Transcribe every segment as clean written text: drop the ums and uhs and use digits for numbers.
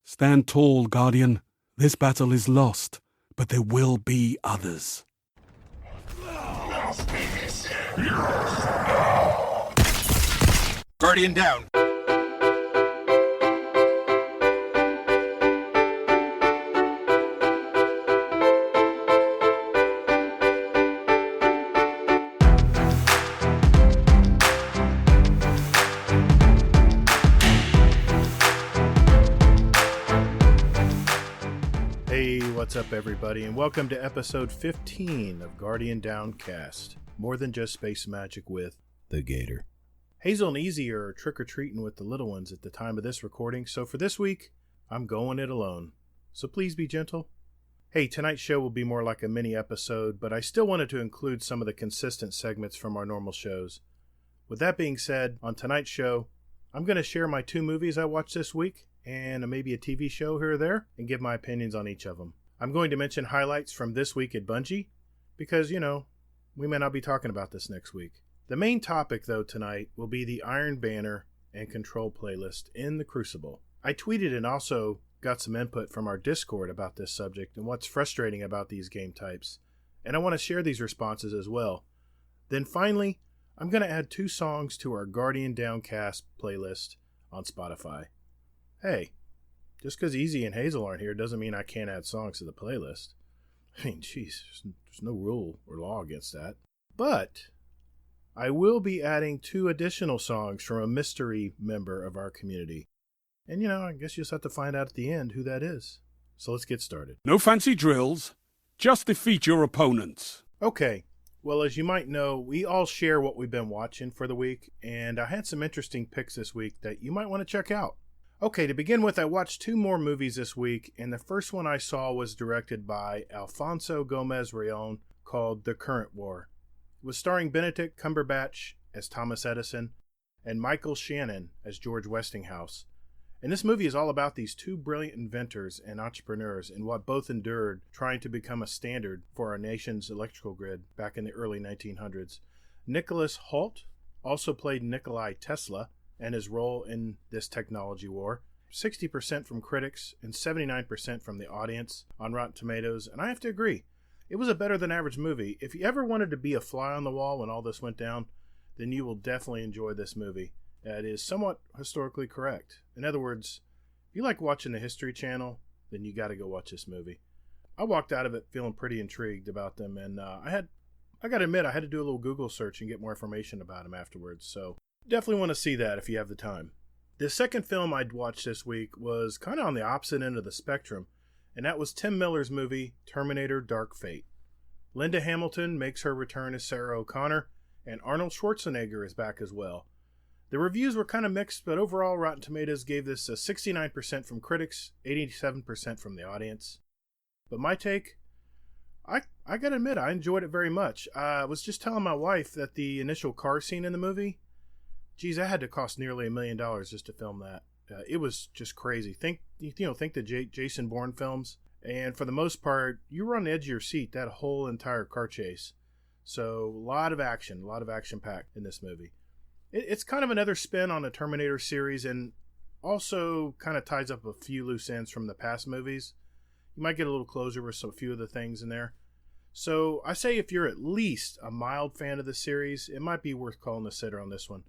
Stand tall, Guardian. This battle is lost, but there will be others. Guardian down. Hey, what's up everybody, and welcome to episode 15 of Guardian Downcast. More than just space magic with the Gatr. Hazel and Easy are trick-or-treating with the little ones at the time of this recording, so for this week, I'm going it alone. So please be gentle. Hey, tonight's show will be more like a mini episode, but I still wanted to include some of the consistent segments from our normal shows. With that being said, on tonight's show, I'm going to share my 2 movies I watched this week, and maybe a TV show here or there, and give my opinions on each of them. I'm going to mention highlights from this week at Bungie, because, we may not be talking about this next week. The main topic, though, tonight will be the Iron Banner and Control playlist in the Crucible. I tweeted and also got some input from our Discord about this subject and what's frustrating about these game types, and I want to share these responses as well. Then finally, I'm going to add 2 songs to our Guardian Downcast playlist on Spotify. Hey, just because Easy and Hazel aren't here doesn't mean I can't add songs to the playlist. I mean, jeez, there's no rule or law against that. But I will be adding 2 additional songs from a mystery member of our community. And, I guess you just have to find out at the end who that is. So let's get started. No fancy drills, just defeat your opponents. Okay, well, as you might know, we all share what we've been watching for the week, and I had some interesting picks this week that you might want to check out. Okay, to begin with, I watched 2 more movies this week, and the first one I saw was directed by Alfonso Gomez-Reyon called The Current War. It was starring Benedict Cumberbatch as Thomas Edison and Michael Shannon as George Westinghouse. And this movie is all about these 2 brilliant inventors and entrepreneurs and what both endured trying to become a standard for our nation's electrical grid back in the early 1900s. Nicholas Hoult also played Nikolai Tesla, and his role in this technology war. 60% from critics and 79% from the audience on Rotten Tomatoes, and I have to agree, it was a better than average movie. If you ever wanted to be a fly on the wall when all this went down, then you will definitely enjoy this movie. It is somewhat historically correct. In other words, if you like watching the History Channel, then you got to go watch this movie. I walked out of it feeling pretty intrigued about them, and I got to admit, I had to do a little Google search and get more information about them afterwards, so definitely want to see that if you have the time. The second film I'd watched this week was kind of on the opposite end of the spectrum, and that was Tim Miller's movie, Terminator Dark Fate. Linda Hamilton makes her return as Sarah O'Connor, and Arnold Schwarzenegger is back as well. The reviews were kind of mixed, but overall Rotten Tomatoes gave this a 69% from critics, 87% from the audience. But my take, I gotta admit, I enjoyed it very much. I was just telling my wife that the initial car scene in the movie, geez, that had to cost nearly $1 million just to film that. It was just crazy. Think the Jason Bourne films, and for the most part, you were on the edge of your seat that whole entire car chase. So a lot of action packed in this movie. It's kind of another spin on the Terminator series, and also kind of ties up a few loose ends from the past movies. You might get a little closer with a few of the things in there. So I say if you're at least a mild fan of the series, it might be worth calling a sitter on this one.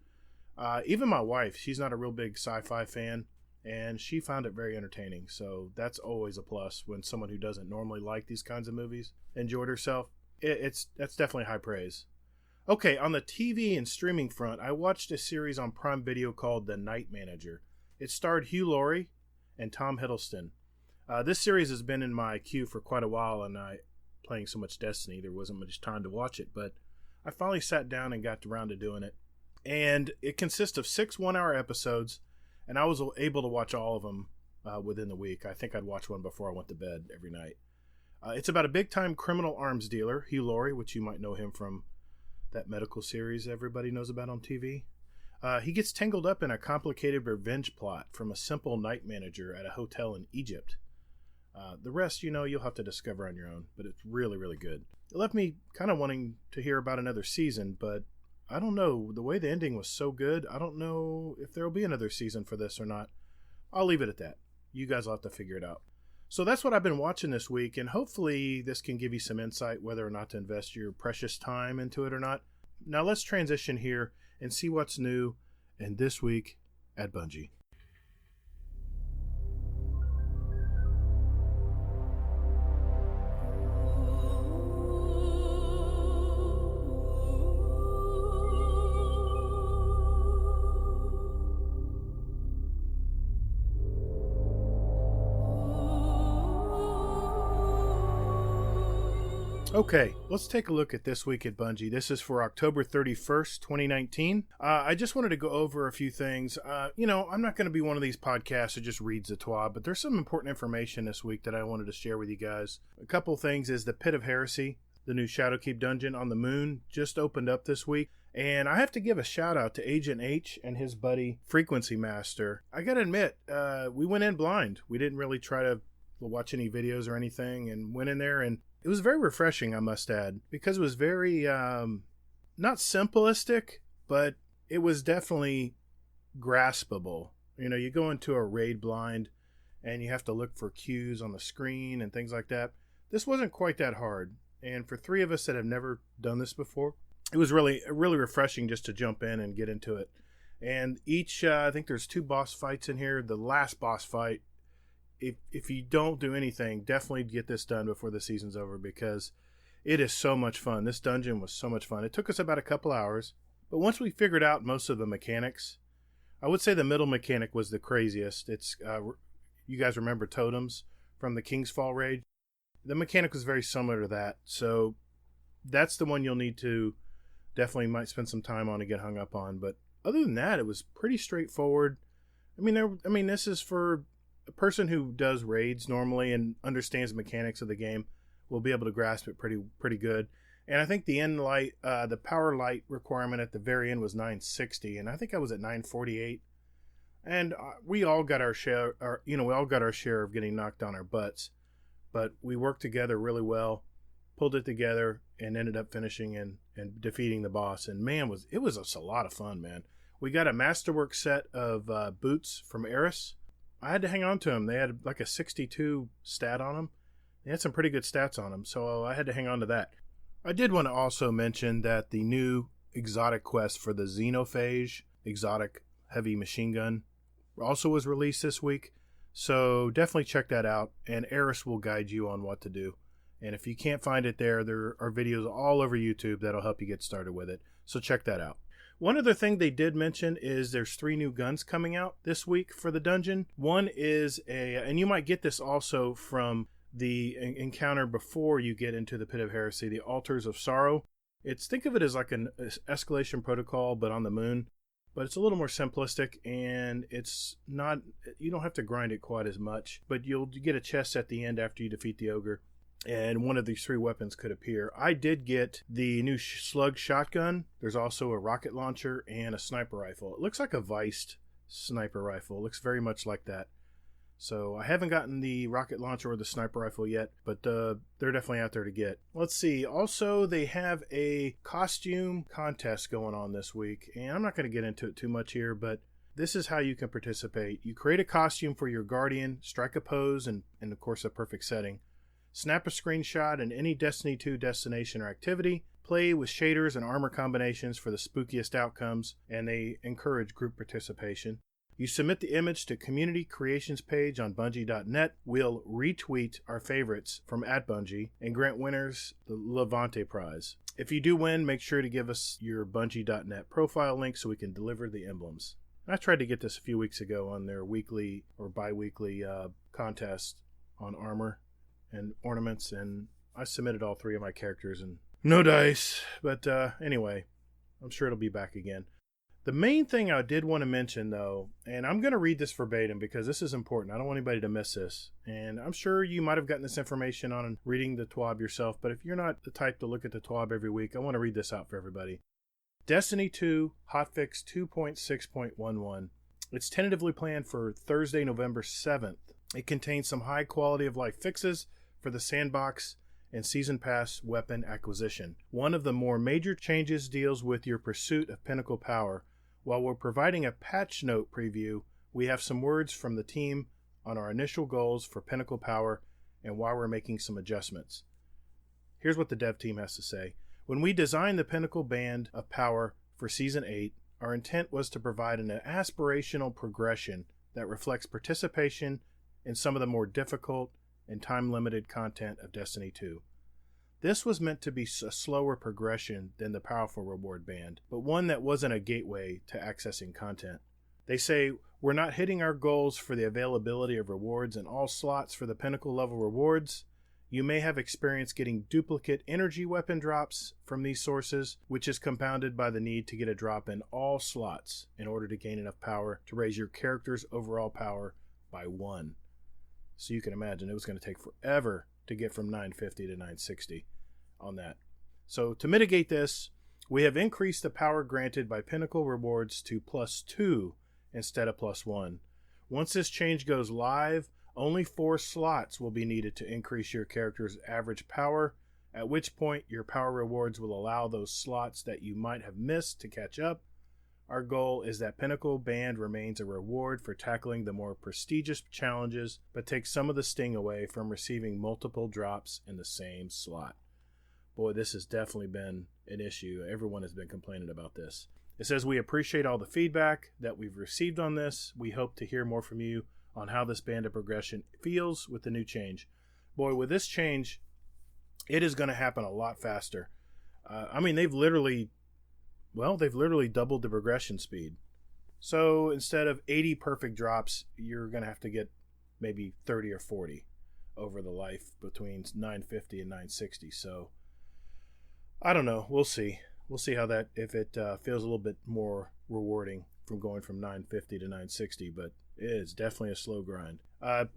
Even my wife, she's not a real big sci-fi fan, and she found it very entertaining. So that's always a plus when someone who doesn't normally like these kinds of movies enjoyed herself. That's definitely high praise. Okay, on the TV and streaming front, I watched a series on Prime Video called The Night Manager. It starred Hugh Laurie and Tom Hiddleston. This series has been in my queue for quite a while, and playing so much Destiny, there wasn't much time to watch it, but I finally sat down and got around to doing it. And it consists of 6 1-hour episodes, and I was able to watch all of them within the week. I think I'd watch one before I went to bed every night. It's about a big-time criminal arms dealer, Hugh Laurie, which you might know him from that medical series everybody knows about on TV. He gets tangled up in a complicated revenge plot from a simple night manager at a hotel in Egypt. The rest, you'll have to discover on your own, but it's really, really good. It left me kind of wanting to hear about another season, but I don't know. The way the ending was so good, I don't know if there will be another season for this or not. I'll leave it at that. You guys will have to figure it out. So that's what I've been watching this week, and hopefully this can give you some insight whether or not to invest your precious time into it or not. Now let's transition here and see what's new in this week at Bungie. Okay, let's take a look at this week at Bungie. This is for October 31st, 2019. I just wanted to go over a few things. I'm not going to be one of these podcasts that just reads the TWAB, but there's some important information this week that I wanted to share with you guys. A couple things is the Pit of Heresy, the new Shadowkeep dungeon on the moon, just opened up this week. And I have to give a shout out to Agent H and his buddy Frequency Master. I got to admit, we went in blind. We didn't really try to watch any videos or anything and went in there, and it was very refreshing, I must add, because it was very, not simplistic, but it was definitely graspable. You know, you go into a raid blind and you have to look for cues on the screen and things like that. This wasn't quite that hard. And for three of us that have never done this before, it was really refreshing just to jump in and get into it. And each, I think there's 2 boss fights in here. The last boss fight, if you don't do anything, definitely get this done before the season's over, because it is so much fun. This dungeon was so much fun. It took us about a couple hours, but once we figured out most of the mechanics, I would say the middle mechanic was the craziest. It's you guys remember totems from the King's Fall raid? The mechanic was very similar to that, so that's the one you'll need to definitely might spend some time on to get hung up on. But other than that, it was pretty straightforward. I mean, this is for a person who does raids normally and understands the mechanics of the game will be able to grasp it pretty good. And I think the end light, the power light requirement at the very end was 960, and I think I was at 948. And we all got our share, of getting knocked on our butts, but we worked together really well, pulled it together, and ended up finishing and defeating the boss. And man, it was a lot of fun, man. We got a masterwork set of boots from Eris. I had to hang on to them. They had like a 62 stat on them. They had some pretty good stats on them, so I had to hang on to that. I did want to also mention that the new exotic quest for the Xenophage exotic heavy machine gun also was released this week, so definitely check that out, and Eris will guide you on what to do. And if you can't find it there are videos all over YouTube that'll help you get started with it, so check that out. One other thing they did mention is there's 3 new guns coming out this week for the dungeon. One is and you might get this also from the encounter before you get into the Pit of Heresy, the Altars of Sorrow. Think of it as like an escalation protocol, but on the moon. But it's a little more simplistic, and you don't have to grind it quite as much, but you'll get a chest at the end after you defeat the ogre. And one of these 3 weapons could appear. I did get the new slug shotgun. There's also a rocket launcher and a sniper rifle. It looks like a Viced sniper rifle. It looks very much like that. So I haven't gotten the rocket launcher or the sniper rifle yet, but they're definitely out there to get. Let's see. Also, they have a costume contest going on this week. And I'm not going to get into it too much here, but this is how you can participate. You create a costume for your guardian, strike a pose, and of course a perfect setting. Snap a screenshot in any Destiny 2 destination or activity. Play with shaders and armor combinations for the spookiest outcomes, and they encourage group participation. You submit the image to Community Creations page on Bungie.net. We'll retweet our favorites from @Bungie and grant winners the Levante prize. If you do win, make sure to give us your Bungie.net profile link so we can deliver the emblems. I tried to get this a few weeks ago on their weekly or bi-weekly contest on armor and ornaments, and I submitted all 3 of my characters and no dice. But anyway, I'm sure it'll be back again. The main thing I did want to mention, though, and I'm going to read this verbatim because this is important. I don't want anybody to miss this. And I'm sure you might have gotten this information on reading the TWAB yourself, but if you're not the type to look at the TWAB every week, I want to read this out for everybody. Destiny 2 Hotfix 2.6.11. It's tentatively planned for Thursday, November 7th. It contains some high quality of life fixes for the sandbox and season pass weapon acquisition. One of the more major changes deals with your pursuit of pinnacle power. While we're providing a patch note preview, we have some words from the team on our initial goals for Pinnacle Power and why we're making some adjustments. Here's what the dev team has to say. When we designed the Pinnacle Band of Power for Season 8, our intent was to provide an aspirational progression that reflects participation in some of the more difficult and time-limited content of Destiny 2. This was meant to be a slower progression than the powerful reward band, but one that wasn't a gateway to accessing content. They say, we're not hitting our goals for the availability of rewards in all slots for the Pinnacle level rewards. You may have experienced getting duplicate energy weapon drops from these sources, which is compounded by the need to get a drop in all slots in order to gain enough power to raise your character's overall power by 1. So you can imagine it was going to take forever to get from 950 to 960 on that. So to mitigate this, we have increased the power granted by Pinnacle rewards to +2 instead of +1. Once this change goes live, only 4 slots will be needed to increase your character's average power, at which point your power rewards will allow those slots that you might have missed to catch up. Our goal is that Pinnacle Band remains a reward for tackling the more prestigious challenges, but takes some of the sting away from receiving multiple drops in the same slot. Boy, this has definitely been an issue. Everyone has been complaining about this. It says, we appreciate all the feedback that we've received on this. We hope to hear more from you on how this band of progression feels with the new change. Boy, with this change, it is going to happen a lot faster. They've literally doubled the progression speed. So instead of 80 perfect drops, you're going to have to get maybe 30 or 40 over the life between 950 and 960. So I don't know. We'll see. We'll see how that, if it feels a little bit more rewarding from going from 950 to 960, but it is definitely a slow grind.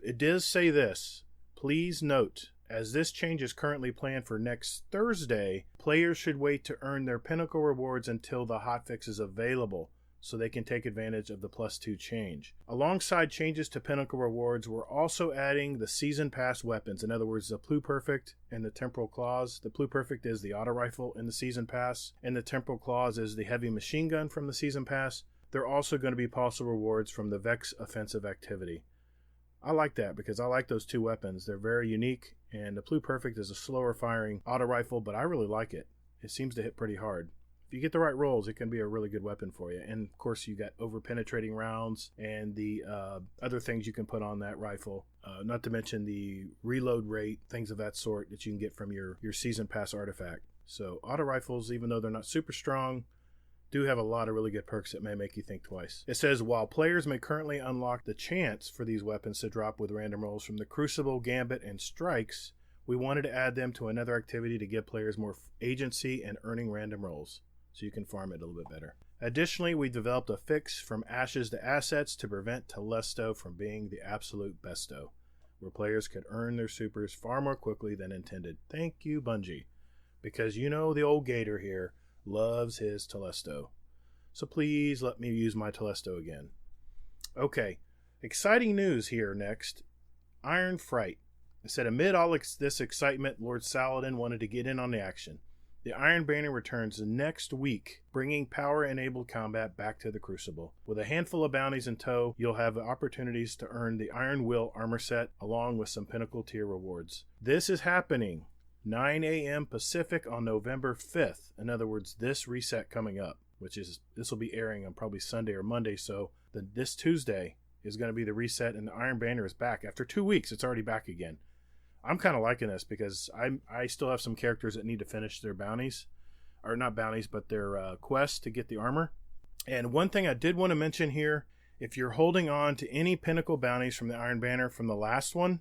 It does say this. Please note, as this change is currently planned for next Thursday, players should wait to earn their Pinnacle rewards until the hotfix is available, so they can take advantage of the +2 change. Alongside changes to Pinnacle rewards, we're also adding the Season Pass weapons. In other words, the Pluperfect and the Temporal Claws. The Pluperfect is the auto rifle in the Season Pass, and the Temporal Claws is the heavy machine gun from the Season Pass. They're also going to be possible rewards from the Vex offensive activity. I like that because I like those 2 weapons. They're very unique, and the Pluperfect is a slower firing auto rifle, but I really like it. It seems to hit pretty hard. If you get the right rolls, it can be a really good weapon for you. And of course, you got over-penetrating rounds and the other things you can put on that rifle. Not to mention the reload rate, things of that sort that you can get from your Season Pass artifact. So auto rifles, even though they're not super strong, do have a lot of really good perks that may make you think twice. It says, while players may currently unlock the chance for these weapons to drop with random rolls from the Crucible, Gambit, and Strikes, we wanted to add them to another activity to give players more agency and earning random rolls, so you can farm it a little bit better. Additionally, we developed a fix from ashes to assets to prevent Telesto from being the absolute besto, where players could earn their supers far more quickly than intended. Thank you, Bungie, because you know the old Gatr here loves his Telesto. So please let me use my Telesto again. Okay, exciting news here next. Iron Fright. I said amid all this excitement, Lord Saladin wanted to get in on the action. The Iron Banner returns next week, bringing power-enabled combat back to the Crucible. With a handful of bounties in tow, you'll have opportunities to earn the Iron Will armor set, along with some Pinnacle tier rewards. This is happening 9 a.m. Pacific on November 5th. In other words, this reset coming up, this will be airing on probably Sunday or Monday, so this Tuesday is going to be the reset, and the Iron Banner is back. After 2 weeks, it's already back again. I'm kind of liking this because I still have some characters that need to finish their bounties, or not bounties, but their quests to get the armor. And one thing I did want to mention here, if you're holding on to any Pinnacle bounties from the Iron Banner from the last one,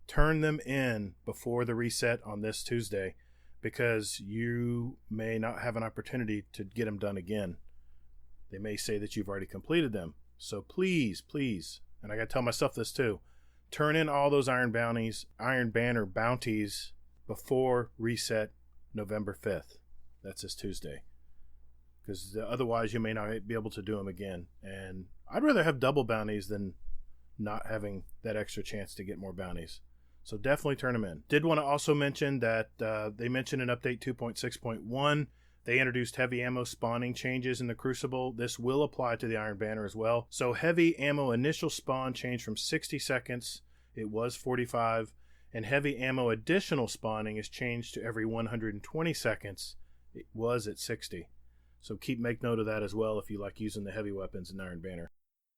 turn them in before the reset on this Tuesday, because you may not have an opportunity to get them done again. They may say that you've already completed them. So please, and I got to tell myself this too, turn in all those Iron Banner bounties before reset November 5th. That's this Tuesday. Because otherwise you may not be able to do them again. And I'd rather have double bounties than not having that extra chance to get more bounties. So definitely turn them in. Did want to also mention that they mentioned in update 2.6.1 They introduced heavy ammo spawning changes in the Crucible. This will apply to the Iron Banner as well. So heavy ammo initial spawn changed from 60 seconds. It was 45. And heavy ammo additional spawning is changed to every 120 seconds. It was at 60. So make note of that as well if you like using the heavy weapons in Iron Banner.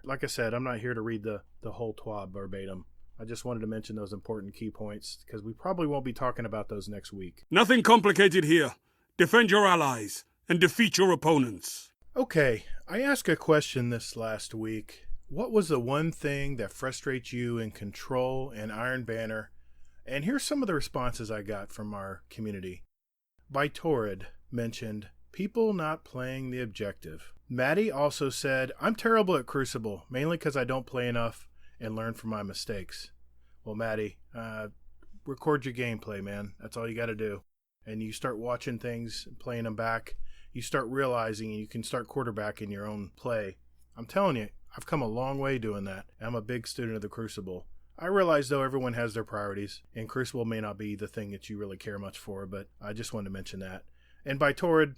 Like I said, I'm not here to read the whole TWAB verbatim. I just wanted to mention those important key points because we probably won't be talking about those next week. Nothing complicated here. Defend your allies and defeat your opponents. Okay, I asked a question this last week. What was the one thing that frustrates you in Control and Iron Banner? And here's some of the responses I got from our community. Torrid mentioned people not playing the objective. Maddie also said, I'm terrible at Crucible, mainly because I don't play enough and learn from my mistakes. Well, Maddie, record your gameplay, man. That's all you got to do. And you start watching things, playing them back. You start realizing you can start quarterbacking your own play. I'm telling you, I've come a long way doing that. I'm a big student of the Crucible. I realize, though, everyone has their priorities, and Crucible may not be the thing that you really care much for, but I just wanted to mention that. And by Torrid,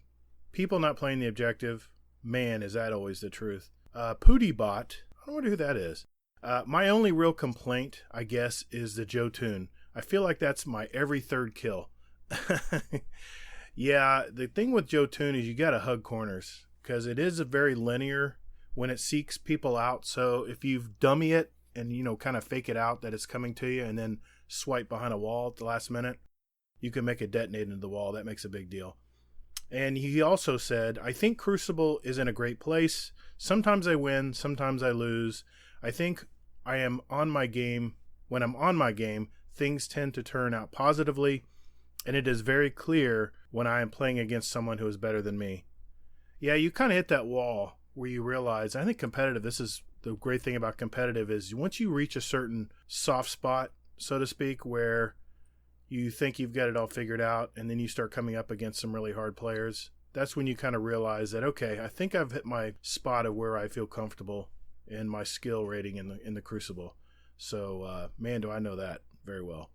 people not playing the objective, man, is that always the truth. PootyBot, I wonder who that is. My only real complaint, I guess, is the Jotun. I feel like that's my every third kill. Yeah, the thing with Jotun is you got to hug corners, because it is a very linear when it seeks people out. So if you dummy it, and, kind of fake it out that it's coming to you and then swipe behind a wall at the last minute, you can make it detonate into the wall. That makes a big deal. And he also said, I think Crucible is in a great place. Sometimes I win, sometimes I lose. I think I am on my game. When I'm on my game, things tend to turn out positively, and it is very clear when I am playing against someone who is better than me. Yeah, you kind of hit that wall where you realize, I think competitive, this is the great thing about competitive, is once you reach a certain soft spot, so to speak, where you think you've got it all figured out, and then you start coming up against some really hard players, that's when you kind of realize that, okay, I think I've hit my spot of where I feel comfortable in my skill rating in the Crucible. So, man, do I know that very well.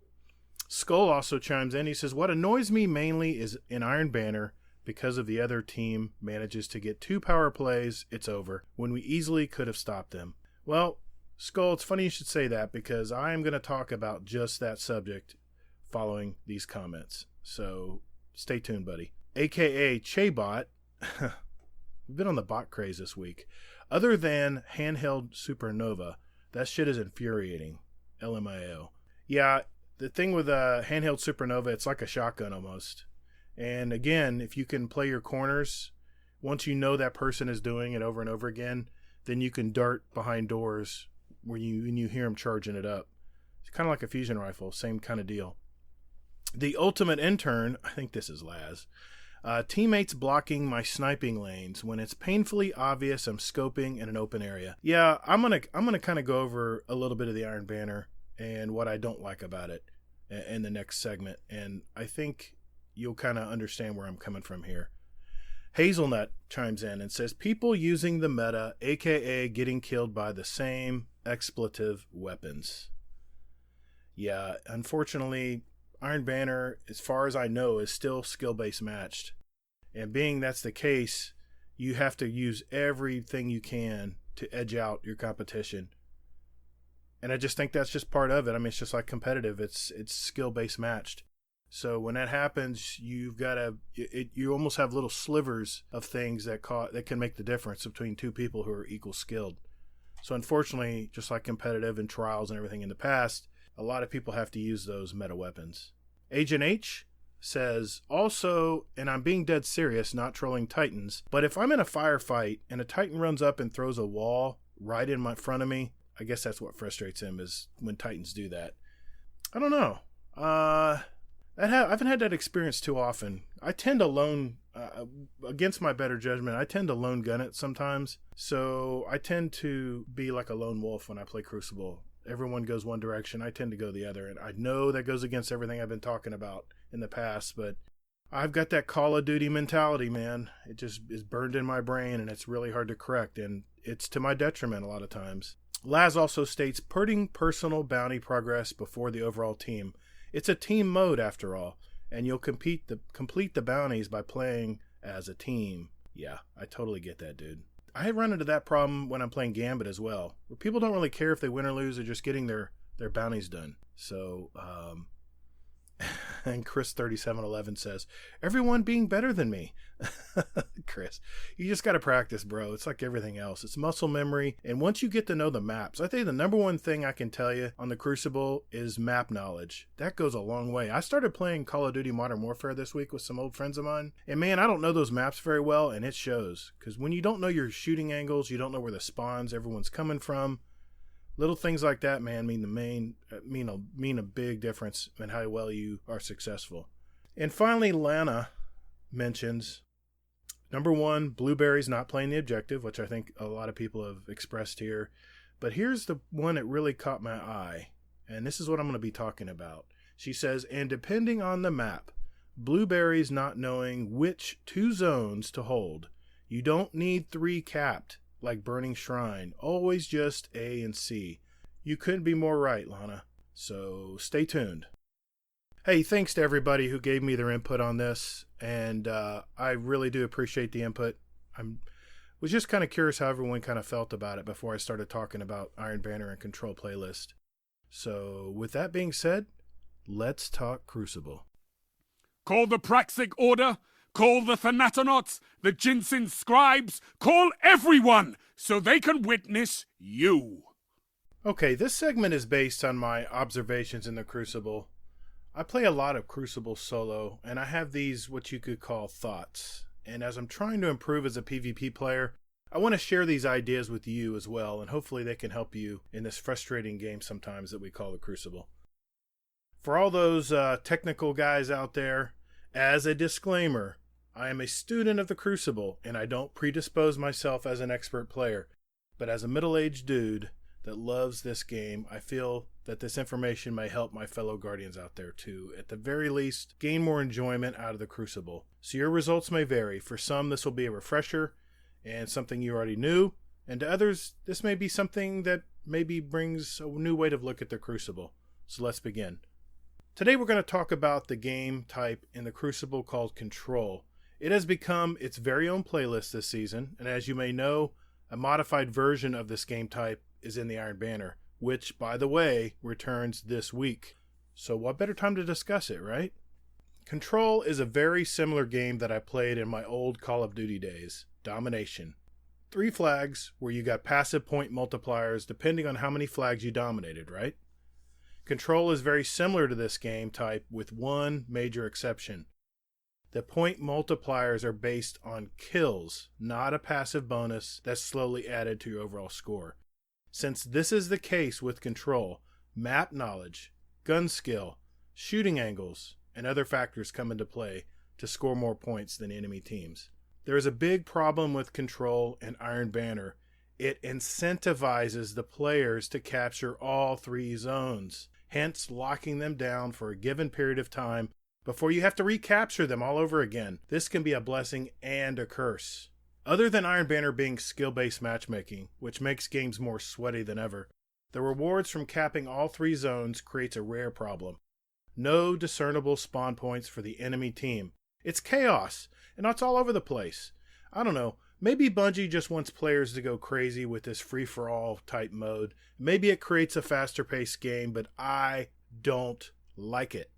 Skull also chimes in. He says, what annoys me mainly is in Iron Banner, because of the other team manages to get 2 power plays, it's over, when we easily could have stopped them. Well, Skull, it's funny you should say that, because I am going to talk about just that subject following these comments. So stay tuned, buddy. AKA Chaybot. We've been on the bot craze this week. Other than handheld Supernova, that shit is infuriating. LMAO. Yeah, the thing with handheld Supernova, it's like a shotgun almost. And again, if you can play your corners, once you know that person is doing it over and over again, then you can dart behind doors when you hear them charging it up. It's kind of like a fusion rifle, same kind of deal. The ultimate intern, I think this is Laz. Teammates blocking my sniping lanes when it's painfully obvious I'm scoping in an open area. Yeah, I'm gonna kind of go over a little bit of the Iron Banner and what I don't like about it in the next segment, and I think you'll kind of understand where I'm coming from here. Hazelnut chimes in and says, people using the meta, aka getting killed by the same expletive weapons. Yeah, unfortunately, Iron Banner, as far as I know, is still skill-based matched. And being that's the case, you have to use everything you can to edge out your competition. And I just think that's just part of it. I mean, it's just like competitive. It's skill-based matched. So when that happens, you've got to, you almost have little slivers of things that can make the difference between two people who are equal skilled. So unfortunately, just like competitive and trials and everything in the past, a lot of people have to use those meta weapons. Agent H says, also, and I'm being dead serious, not trolling Titans, but if I'm in a firefight and a Titan runs up and throws a wall right in front of me, I guess that's what frustrates him, is when Titans do that. I don't know. I haven't had that experience too often. I tend to lone, against my better judgment, I tend to lone gun it sometimes. So I tend to be like a lone wolf when I play Crucible. Everyone goes one direction, I tend to go the other. And I know that goes against everything I've been talking about in the past, but I've got that Call of Duty mentality, man. It just is burned in my brain, and it's really hard to correct. And it's to my detriment a lot of times. Laz also states, putting personal bounty progress before the overall team. It's a team mode after all, and you'll complete the bounties by playing as a team. Yeah, I totally get that, dude. I run into that problem when I'm playing Gambit as well, where people don't really care if they win or lose. They're just getting their bounties done. So, and Chris3711 says, everyone being better than me. Chris, you just got to practice, bro. It's like everything else. It's muscle memory. And once you get to know the maps, I think the number one thing I can tell you on the Crucible is map knowledge. That goes a long way. I started playing Call of Duty Modern Warfare this week with some old friends of mine. And man, I don't know those maps very well, and it shows. Because when you don't know your shooting angles, you don't know where the spawns everyone's coming from. Little things like that, man, mean a big difference in how well you are successful. And finally, Lana mentions, number one, Blueberry's not playing the objective, which I think a lot of people have expressed here. But here's the one that really caught my eye, and this is what I'm going to be talking about. She says, and depending on the map, Blueberry's not knowing which 2 zones to hold. You don't need 3 capped, like Burning Shrine. Always just A and C. You couldn't be more right, Lana. So stay tuned. Hey, thanks to everybody who gave me their input on this, and I really do appreciate the input. Was just kind of curious how everyone kind of felt about it before I started talking about Iron Banner and Control playlist. So with that being said, let's talk Crucible. Call the Praxic Order. Call the Thanatonauts, the Jinsen Scribes, call everyone so they can witness you. Okay, this segment is based on my observations in the Crucible. I play a lot of Crucible solo, and I have these what you could call thoughts. And as I'm trying to improve as a PvP player, I want to share these ideas with you as well, and hopefully they can help you in this frustrating game sometimes that we call the Crucible. For all those technical guys out there, as a disclaimer, I am a student of the Crucible, and I don't predispose myself as an expert player. But as a middle-aged dude that loves this game, I feel that this information may help my fellow Guardians out there to, at the very least, gain more enjoyment out of the Crucible. So your results may vary. For some, this will be a refresher and something you already knew. And to others, this may be something that maybe brings a new way to look at the Crucible. So let's begin. Today we're going to talk about the game type in the Crucible called Control. It has become its very own playlist this season, and as you may know, a modified version of this game type is in the Iron Banner, which, by the way, returns this week. So what better time to discuss it, right? Control is a very similar game that I played in my old Call of Duty days, Domination. 3 flags where you got passive point multipliers depending on how many flags you dominated, right? Control is very similar to this game type with one major exception. The point multipliers are based on kills, not a passive bonus that's slowly added to your overall score. Since this is the case with Control, map knowledge, gun skill, shooting angles, and other factors come into play to score more points than enemy teams. There is a big problem with Control and Iron Banner. It incentivizes the players to capture all 3 zones, hence locking them down for a given period of time before you have to recapture them all over again. This can be a blessing and a curse. Other than Iron Banner being skill-based matchmaking, which makes games more sweaty than ever, the rewards from capping all 3 zones creates a rare problem. No discernible spawn points for the enemy team. It's chaos, and it's all over the place. I don't know, maybe Bungie just wants players to go crazy with this free-for-all type mode. Maybe it creates a faster-paced game, but I don't like it.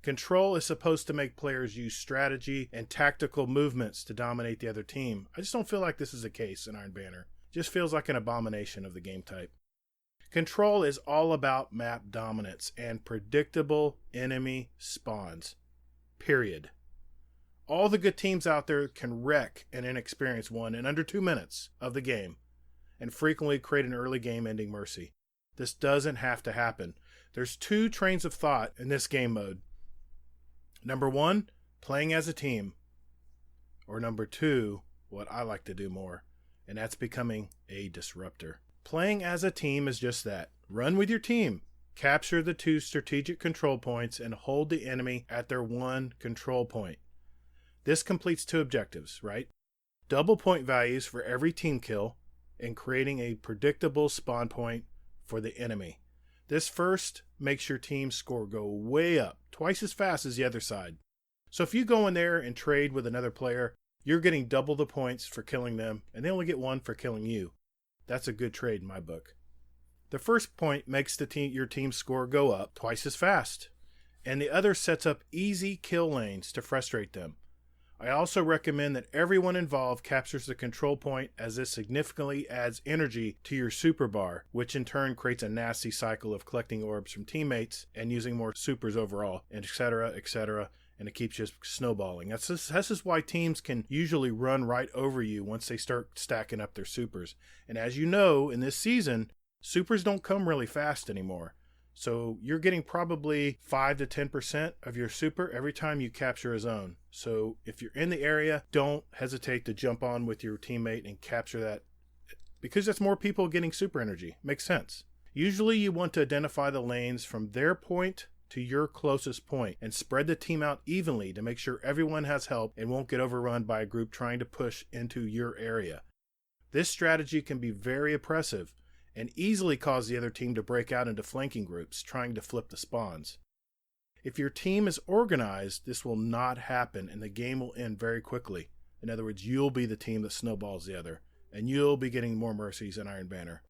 Control is supposed to make players use strategy and tactical movements to dominate the other team. I just don't feel like this is the case in Iron Banner. It just feels like an abomination of the game type. Control is all about map dominance and predictable enemy spawns. Period. All the good teams out there can wreck an inexperienced one in under 2 minutes of the game and frequently create an early game ending mercy. This doesn't have to happen. There's 2 trains of thought in this game mode. Number 1, playing as a team. Or number 2, what I like to do more, and that's becoming a disruptor. Playing as a team is just that. Run with your team. Capture the 2 strategic control points and hold the enemy at their 1 control point. This completes 2 objectives, right? Double point values for every team kill and creating a predictable spawn point for the enemy. This first makes your team score go way up, twice as fast as the other side. So if you go in there and trade with another player, You're getting double the points for killing them, and they only get 1 for killing you. That's a good trade in my book. The first point makes your team's score go up twice as fast, and the other sets up easy kill lanes to frustrate them. I also recommend that everyone involved captures the control point, as this significantly adds energy to your super bar, which in turn creates a nasty cycle of collecting orbs from teammates and using more supers overall, and etc., etc., and it keeps just snowballing. This is why teams can usually run right over you once they start stacking up their supers. And as you know, in this season, supers don't come really fast anymore. So you're getting probably 5 to 10% of your super every time you capture a zone. So if you're in the area, don't hesitate to jump on with your teammate and capture that, because that's more people getting super energy. Makes sense. Usually you want to identify the lanes from their point to your closest point and spread the team out evenly to make sure everyone has help and won't get overrun by a group trying to push into your area. This strategy can be very oppressive and easily cause the other team to break out into flanking groups trying to flip the spawns. If your team is organized, this will not happen and the game will end very quickly. In other words, you'll be the team that snowballs the other, and you'll be getting more mercies and Iron Banner.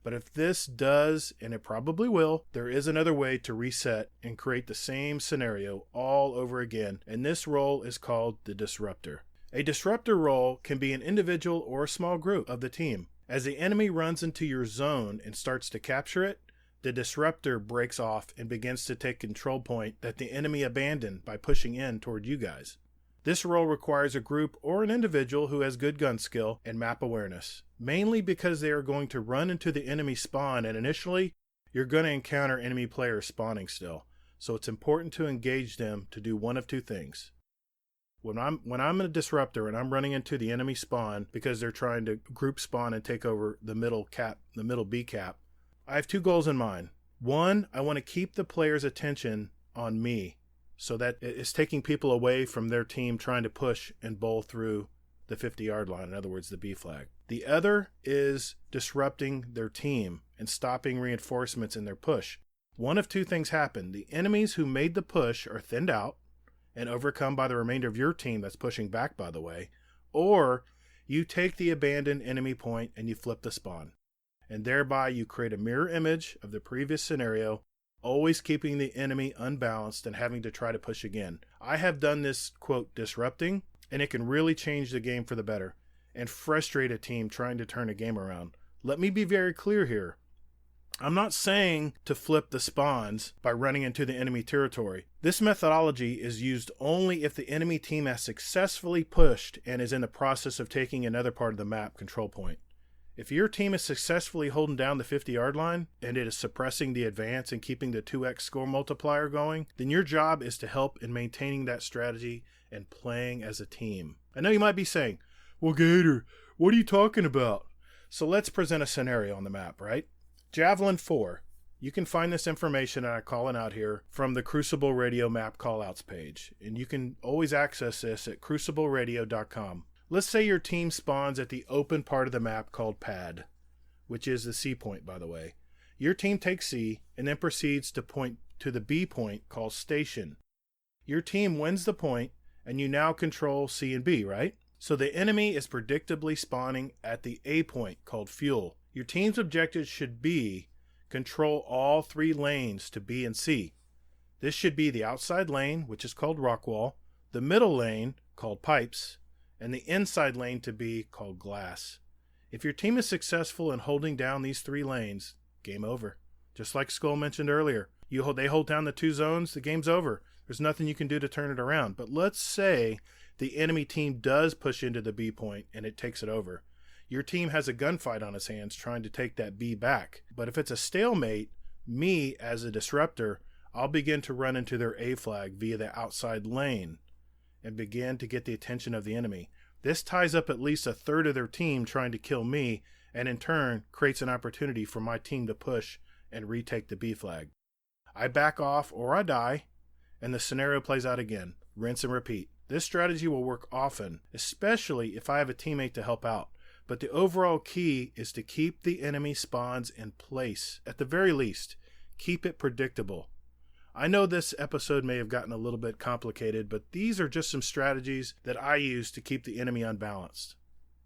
But if this does, and it probably will, there is another way to reset and create the same scenario all over again, and this role is called the Disruptor. A Disruptor role can be an individual or a small group of the team. As the enemy runs into your zone and starts to capture it, the Disruptor breaks off and begins to take control point that the enemy abandoned by pushing in toward you guys. This role requires a group or an individual who has good gun skill and map awareness, mainly because they are going to run into the enemy spawn, and initially, you're going to encounter enemy players spawning still. So it's important to engage them to do one of two things. When I'm a Disruptor and I'm running into the enemy spawn because they're trying to group spawn and take over the middle B cap, I have 2 goals in mind. One, I want to keep the player's attention on me, so that it's taking people away from their team trying to push and bowl through the 50-yard line, in other words, the B flag. The other is disrupting their team and stopping reinforcements in their push. One of 2 things happen. The enemies who made the push are thinned out and overcome by the remainder of your team that's pushing back, by the way, or you take the abandoned enemy point and you flip the spawn. And thereby you create a mirror image of the previous scenario, always keeping the enemy unbalanced and having to try to push again. I have done this, quote, disrupting, and it can really change the game for the better and frustrate a team trying to turn a game around. Let me be very clear here. I'm not saying to flip the spawns by running into the enemy territory. This methodology is used only if the enemy team has successfully pushed and is in the process of taking another part of the map control point. If your team is successfully holding down the 50-yard line and it is suppressing the advance and keeping the 2x score multiplier going, then your job is to help in maintaining that strategy and playing as a team. I know you might be saying, well, Gatr, what are you talking about? So let's present a scenario on the map, right? Javelin 4. You can find this information that I call it out here from the Crucible Radio map callouts page, and you can always access this at crucibleradio.com. Let's say your team spawns at the open part of the map called Pad, which is the C point, by the way. Your team takes C and then proceeds to point to the B point called Station. Your team wins the point, and you now control C and B, right? So the enemy is predictably spawning at the A point called Fuel. Your team's objectives should be control all 3 lanes to B and C. This should be the outside lane, which is called Rockwall, the middle lane, called Pipes, and the inside lane to B, called Glass. If your team is successful in holding down these 3 lanes, game over. Just like Skull mentioned earlier, they hold down the 2 zones, the game's over. There's nothing you can do to turn it around. But let's say the enemy team does push into the B point and it takes it over. Your team has a gunfight on its hands trying to take that B back. But if it's a stalemate, me, as a disruptor, I'll begin to run into their A flag via the outside lane and begin to get the attention of the enemy. This ties up at least a third of their team trying to kill me, and in turn creates an opportunity for my team to push and retake the B flag. I back off or I die, and the scenario plays out again. Rinse and repeat. This strategy will work often, especially if I have a teammate to help out. But the overall key is to keep the enemy spawns in place. At the very least, keep it predictable. I know this episode may have gotten a little bit complicated, but these are just some strategies that I use to keep the enemy unbalanced.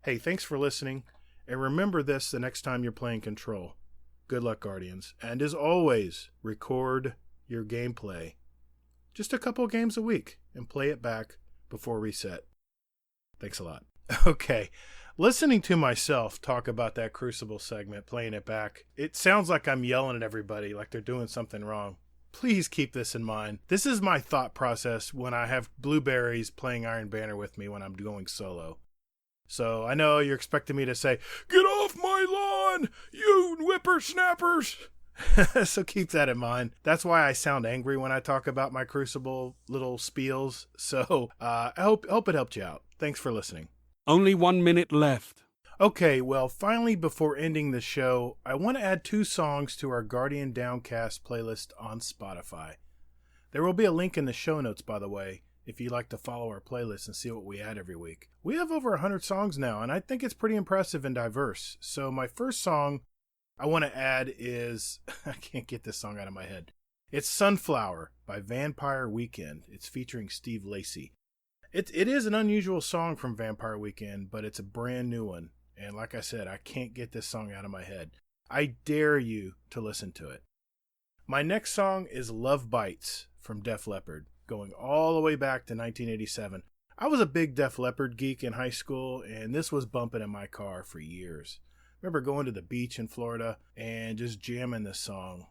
Hey, thanks for listening, and remember this the next time you're playing Control. Good luck, Guardians. And as always, record your gameplay. Just a couple games a week, and play it back before reset. Thanks a lot. Okay, listening to myself talk about that Crucible segment, playing it back, it sounds like I'm yelling at everybody like they're doing something wrong. Please keep this in mind. This is my thought process when I have Blueberries playing Iron Banner with me when I'm going solo. So I know you're expecting me to say, "Get off my lawn, you whippersnappers!" So keep that in mind. That's why I sound angry when I talk about my Crucible little spiels. So I hope it helped you out. Thanks for listening. Only 1 minute left. Okay, well, finally, before ending the show, I want to add 2 songs to our Guardian Downcast playlist on Spotify. There will be a link in the show notes, by the way, if you'd like to follow our playlist and see what we add every week. We have over 100 songs now, and I think it's pretty impressive and diverse. So my first song I want to add is, I can't get this song out of my head. It's Sunflower by Vampire Weekend. It's featuring Steve Lacy. It is an unusual song from Vampire Weekend, but it's a brand new one. And like I said, I can't get this song out of my head. I dare you to listen to it. My next song is Love Bites from Def Leppard, going all the way back to 1987. I was a big Def Leppard geek in high school, and this was bumping in my car for years. I remember going to the beach in Florida and just jamming this song.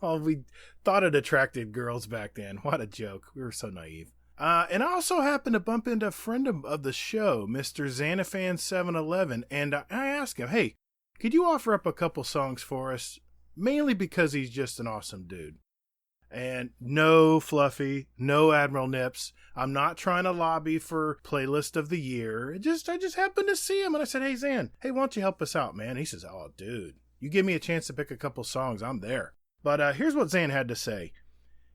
We thought it attracted girls back then. What a joke. We were so naive. And I also happened to bump into a friend of the show, Mr. Xanafan711, and I asked him, "Hey, could you offer up a couple songs for us?" Mainly because he's just an awesome dude. And no Fluffy, no Admiral Nips. I'm not trying to lobby for playlist of the year. I just happened to see him, and I said, "Hey, Zan, hey, why don't you help us out, man?" He says, "Oh, dude, you give me a chance to pick a couple songs, I'm there." But here's what Zan had to say.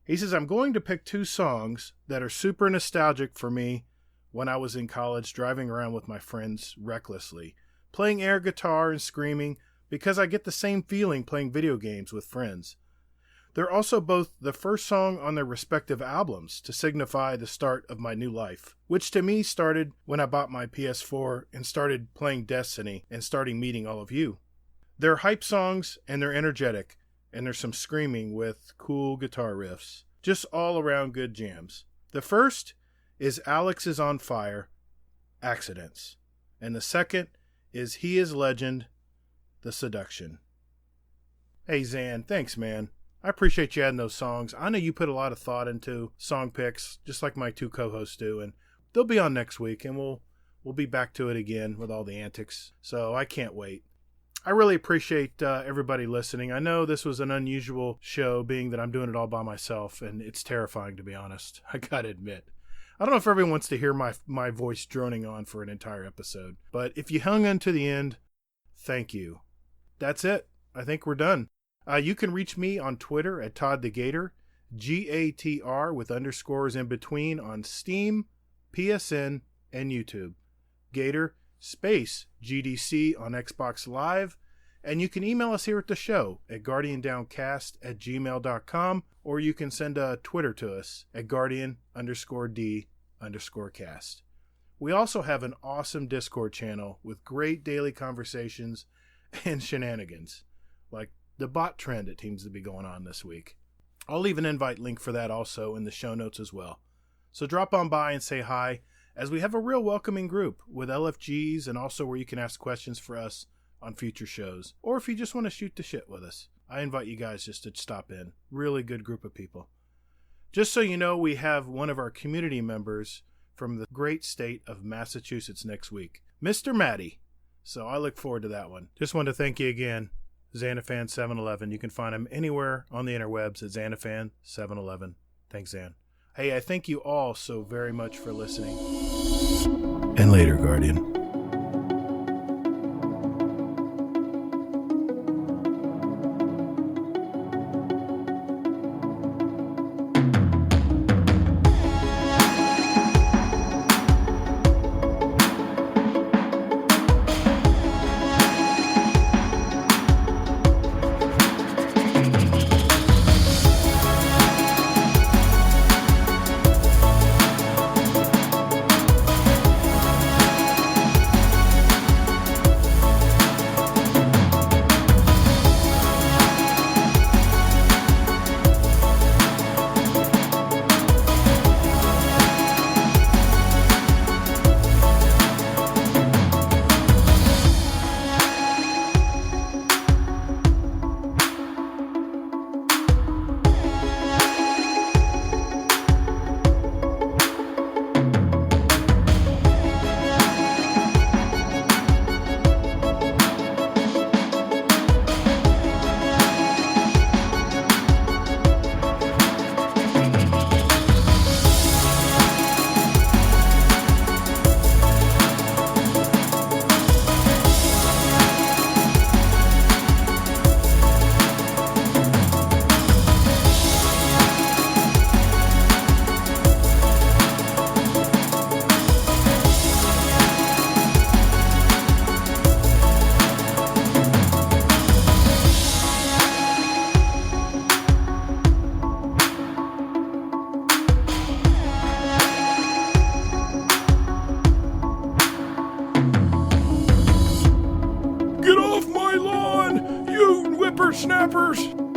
He says, "I'm going to pick 2 songs that are super nostalgic for me when I was in college driving around with my friends recklessly, playing air guitar and screaming because I get the same feeling playing video games with friends. They're also both the first song on their respective albums to signify the start of my new life, which to me started when I bought my PS4 and started playing Destiny and starting meeting all of you. They're hype songs and they're energetic, and there's some screaming with cool guitar riffs. Just all around good jams. The first is Alex is on Fire, Accidents. And the second is He is Legend, The Seduction." Hey Zan, thanks man. I appreciate you adding those songs. I know you put a lot of thought into song picks, just like my 2 co-hosts do, and they'll be on next week, and we'll be back to it again with all the antics. So I can't wait. I really appreciate everybody listening. I know this was an unusual show, being that I'm doing it all by myself, and it's terrifying, to be honest. I gotta admit. I don't know if everyone wants to hear my voice droning on for an entire episode, but if you hung on to the end, thank you. That's it. I think we're done. You can reach me on Twitter at Todd the Gatr, Gatr with underscores in between on Steam, PSN, and YouTube. Gatr space GDC on Xbox Live, and you can email us here at the show at guardiandowncast@gmail.com, or you can send a Twitter to us at guardian_D_cast. We also have an awesome Discord channel with great daily conversations and shenanigans, like the bot trend that seems to be going on this week. I'll leave an invite link for that also in the show notes as well. So drop on by and say hi, as we have a real welcoming group with LFGs, and also where you can ask questions for us on future shows. Or if you just want to shoot the shit with us, I invite you guys just to stop in. Really good group of people. Just so you know, we have one of our community members from the great state of Massachusetts next week, Mr. Matty. So I look forward to that one. Just want to thank you again, Xanafan711. You can find him anywhere on the interwebs at Xanafan711. Thanks, Zan. Hey, I thank you all so very much for listening. And later, Guardian. whippersnappers!